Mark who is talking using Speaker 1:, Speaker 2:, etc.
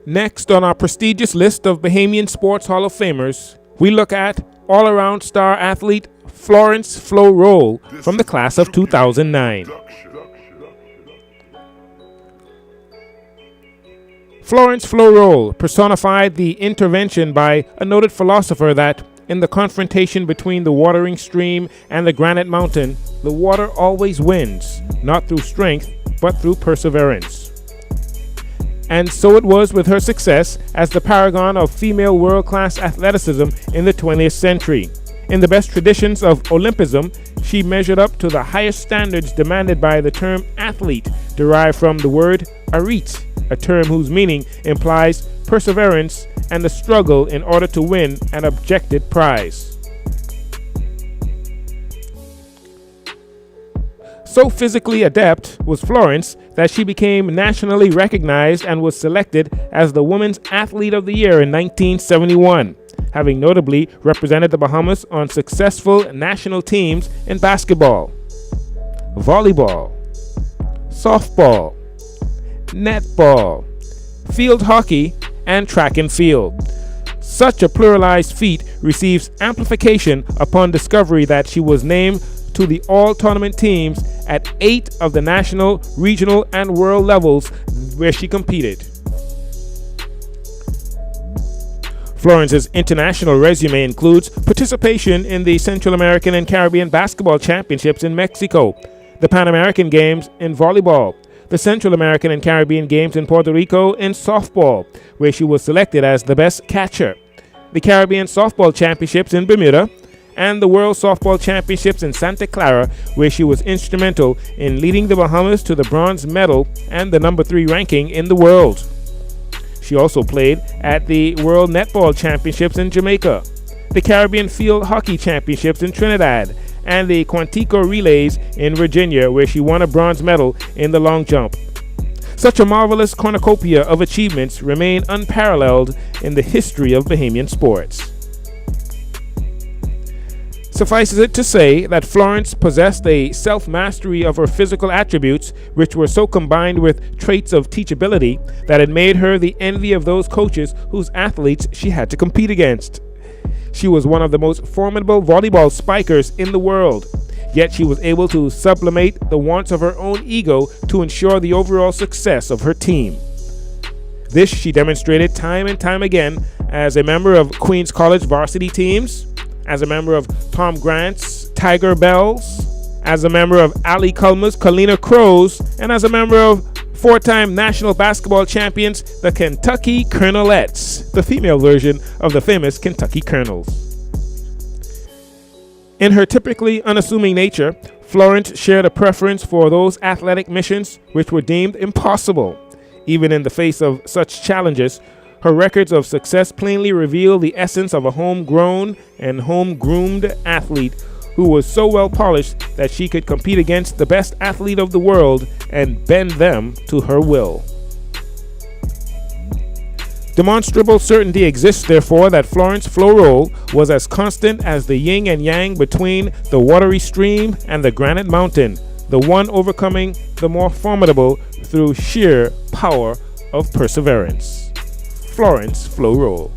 Speaker 1: Next on our prestigious list of Bahamian Sports Hall of Famers, we look at all-around star athlete Florence "Flo" Rolle from the class of 2009. Florence "Flo" Rolle personified the intervention by a noted philosopher that, in the confrontation between the watering stream and the granite mountain, the water always wins, not through strength, but through perseverance. And so it was with her success as the paragon of female world-class athleticism in the 20th century. In the best traditions of Olympism, she measured up to the highest standards demanded by the term athlete, derived from the word arete, a term whose meaning implies perseverance and the struggle in order to win an objected prize. So physically adept was Florence that she became nationally recognized and was selected as the Women's Athlete of the Year in 1971, having notably represented the Bahamas on successful national teams in basketball, volleyball, softball, netball, field hockey, and track and field. Such a pluralized feat receives amplification upon discovery that she was named to the all-tournament teams at 8 of the national, regional, and world levels where she competed. Florence's international resume includes participation in the Central American and Caribbean Basketball Championships in Mexico, the Pan American Games in volleyball, the Central American and Caribbean Games in Puerto Rico in softball, where she was selected as the best catcher, the Caribbean Softball Championships in Bermuda, and the World Softball Championships in Santa Clara, where she was instrumental in leading the Bahamas to the bronze medal and the number 3 ranking in the world. She also played at the World Netball Championships in Jamaica, the Caribbean Field Hockey Championships in Trinidad, and the Quantico Relays in Virginia, where she won a bronze medal in the long jump. Such a marvelous cornucopia of achievements remain unparalleled in the history of Bahamian sports. Suffices it to say that Florence possessed a self-mastery of her physical attributes, which were so combined with traits of teachability that it made her the envy of those coaches whose athletes she had to compete against. She was one of the most formidable volleyball spikers in the world, yet she was able to sublimate the wants of her own ego to ensure the overall success of her team. This she demonstrated time and time again as a member of Queens College varsity teams, as a member of Tom Grant's Tiger Bells, as a member of Ali Culmer's Kalina Crows, and as a member of 4-time national basketball champions, the Kentucky Colonelettes, the female version of the famous Kentucky Colonels. In her typically unassuming nature, Florence shared a preference for those athletic missions which were deemed impossible. Even in the face of such challenges, her records of success plainly reveal the essence of a homegrown and home-groomed athlete who was so well polished that she could compete against the best athlete of the world and bend them to her will. Demonstrable certainty exists, therefore, that Florence "Flo" Rolle was as constant as the yin and yang between the watery stream and the granite mountain, the one overcoming the more formidable through sheer power of perseverance. Florence "Flo" Rolle.